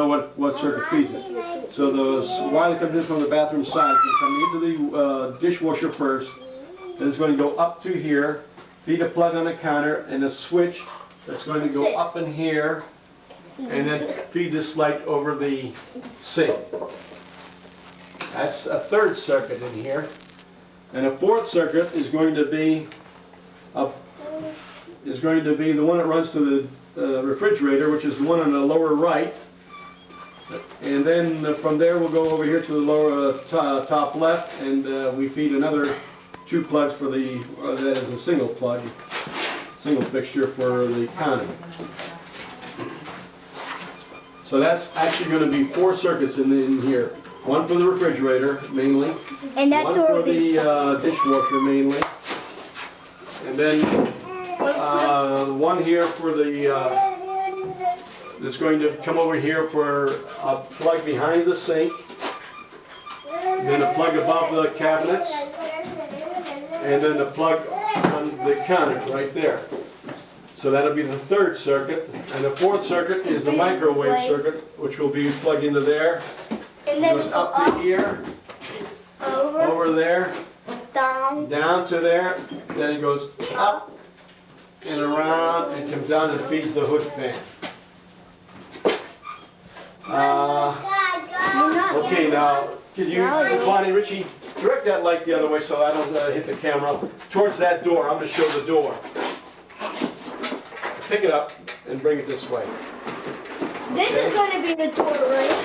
know what circuit feeds it. So the wire that comes in from the bathroom side is going to come into the dishwasher first. Then it's going to go up to here, feed a plug on the counter, and a switch that's going to go up in here, and then feed this light over the sink. That's a third circuit in here. And a fourth circuit is going to be the one that runs to the refrigerator, which is the one on the lower right. And then from there we'll go over here to the lower top left, and we feed another 2 plugs for the that is a single plug, single fixture for the counter. So that's actually going to be 4 circuits in here. One for the refrigerator mainly, and that one for the dishwasher mainly, and then one here for the that's going to come over here for a plug behind the sink, then a plug above the cabinets, and then the plug on the counter right there. So that'll be the third circuit, and the fourth circuit is the microwave circuit, which will be plugged into there. And then it goes up to here, over there, down to there, then it goes up and around and comes down and feeds the hood fan. Okay, now, can you, Bonnie, Richie, direct that light the other way so I don't hit the camera, towards that door. I'm going to show the door. Pick it up and bring it this way. This is going to be the door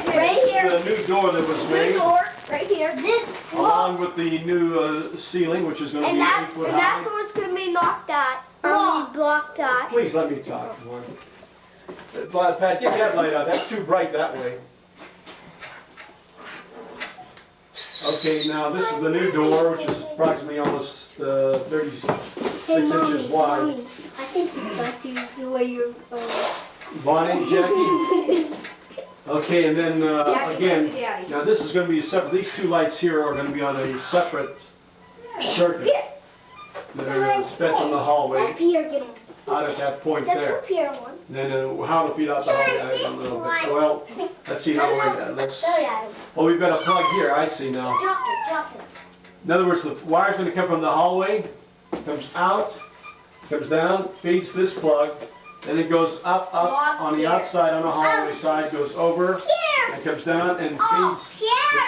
right here. This is the new door that was made. New door right here. This along with the new ceiling, which is going to be 8 foot high. And that door's going to be knocked out. Blocked out. Please let me talk. Pat, get that light out. That's too bright that way. Okay, now this is the new door, which is approximately almost 36 inches wide. I think you'd like to use the way you're... Bonnie, Jackie. Okay, and then again, now this is going to be separate. These 2 lights here are going to be on a separate circuit that are spent from the hallway out at that point there. Then how to feed out the hallway, I don't know. But, well, let's see how well, we've got a plug here. I see now. In other words, the wire's going to come from the hallway, comes out, comes down, feeds this plug. Then it goes up on the outside on the hallway side, goes over, and comes down and feeds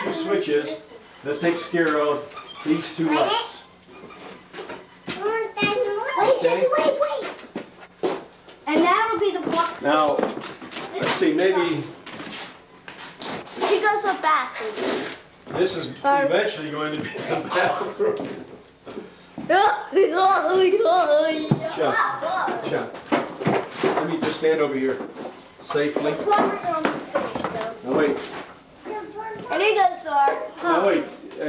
the 2 switches. That takes care of these 2 lights. Okay. And that'll be the block. Now, let's see, maybe She goes to the bathroom. this is eventually going to be the bathroom. Chuck. Let me just stand over here safely. Now wait. And here goes our... Now wait.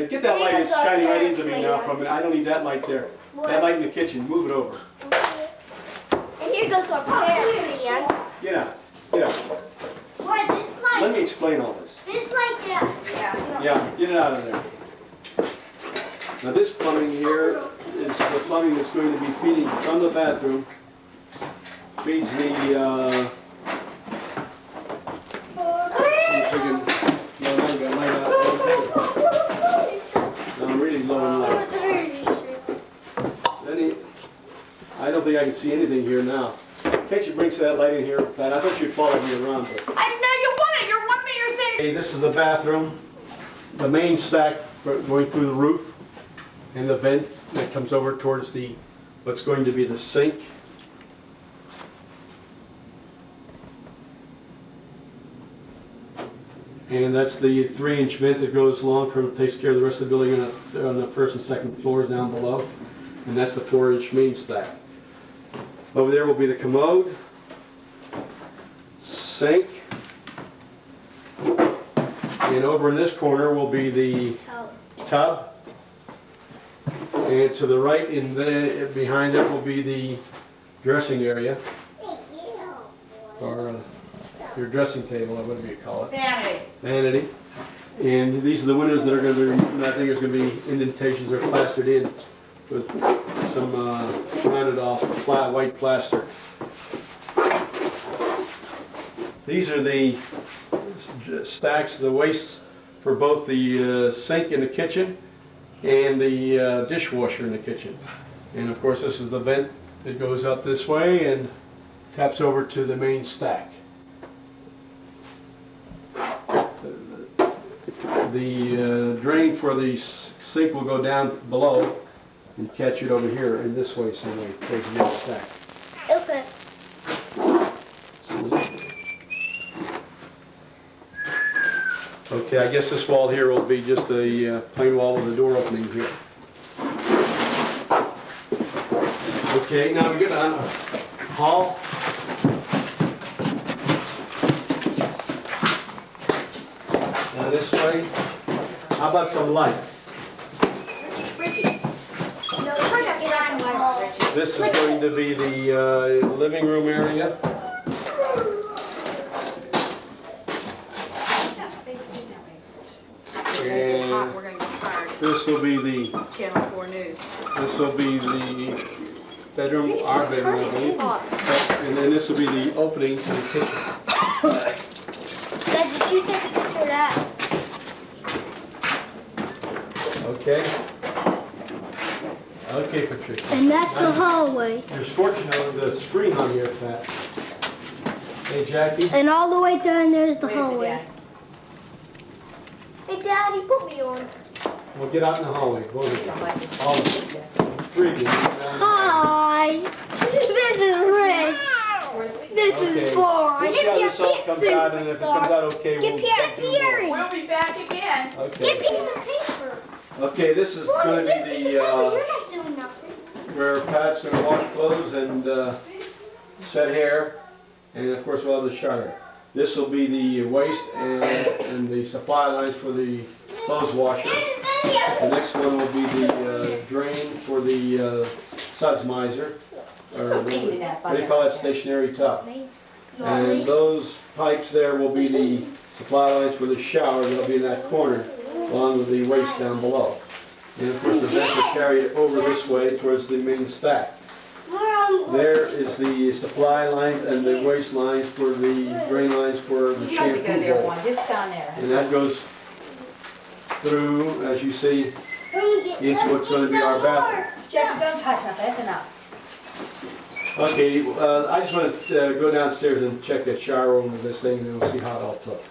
Get that light that's shining right into me now from it. I don't need that light there. That light in the kitchen. Move it over. And here goes our pan. Get out. Get out. Wait, this light... Let me explain all this. This light there. Yeah, get it out of there. Now this plumbing here is the plumbing that's going to be feeding from the bathroom. Feeds the I'm really low in light. I don't think I can see anything here now. Can't you bring that light in here, Pat? I thought you'd follow me around. But... I know you want it. You're one me. You're saying. Okay, this is the bathroom. The main stack going through the roof, and the vent that comes over towards the what's going to be the sink. And that's the 3-inch vent that goes along from, takes care of the rest of the building on the first and second floors down below. And that's the 4-inch main stack. Over there will be the commode, sink, and over in this corner will be the tub. And to the right, in there, behind it, will be the dressing area, or your dressing table, or whatever you call it. Vanity. Vanity. And these are the windows that are going to be, I think there's going to be indentations that are plastered in with some rounded off white plaster. These are the stacks the waste for both the sink in the kitchen and the dishwasher in the kitchen. And of course, this is the vent that goes up this way and taps over to the main stack. The drain for the sink will go down below and catch it over here in this way some way towards the main stack. Okay. Okay, I guess this wall here will be just a plain wall with a door opening here. Okay, now we get on a hall. Now this way, how about some light? Richie. No, turn that flashing light on, Richie. This is going to be the living room area. And We're gonna get tired. this will be the Channel 4 News. the bedroom, our bedroom, I believe. And then this will be the opening to the kitchen. Dad, did you take a picture of that? Okay? Okay, Patricia. And that's the hallway. You're scorching over the screen on here, Pat. Hey, Jackie? And all the way down there is the Wait a minute, hallway. Dad. Hey, Daddy, put me on. We'll get out in the hallway. Both of you. All of you. Three of you. Hi. This is Rich. This Okay. is Boris. We'll see how this all comes out, and if it comes out okay, we'll Get jump through Pierre. more. We'll be back again. Get Okay. piece of paper. Okay, this is going to be the, You're not doing nothing. where Pat's going to wash clothes and set hair, and of course we'll have the shower. This will be the waste and the supply lines for the clothes washer. The next one will be the drain for the suds miser, or what do you call that, stationary tub. And those pipes there will be the supply lines for the shower. They'll be in that corner, along with the waste down below. And of course the vents are carried over this way towards the main stack. There is the supply lines and the waste lines for the drain lines for the You don't have to go shampoo there, bowl. one, just down there. And that goes through, as you see, into what's going to be our bathroom. Jackie, don't touch that, that's enough. Okay, I just want to go downstairs and check that shower over this thing and we'll see how it all took.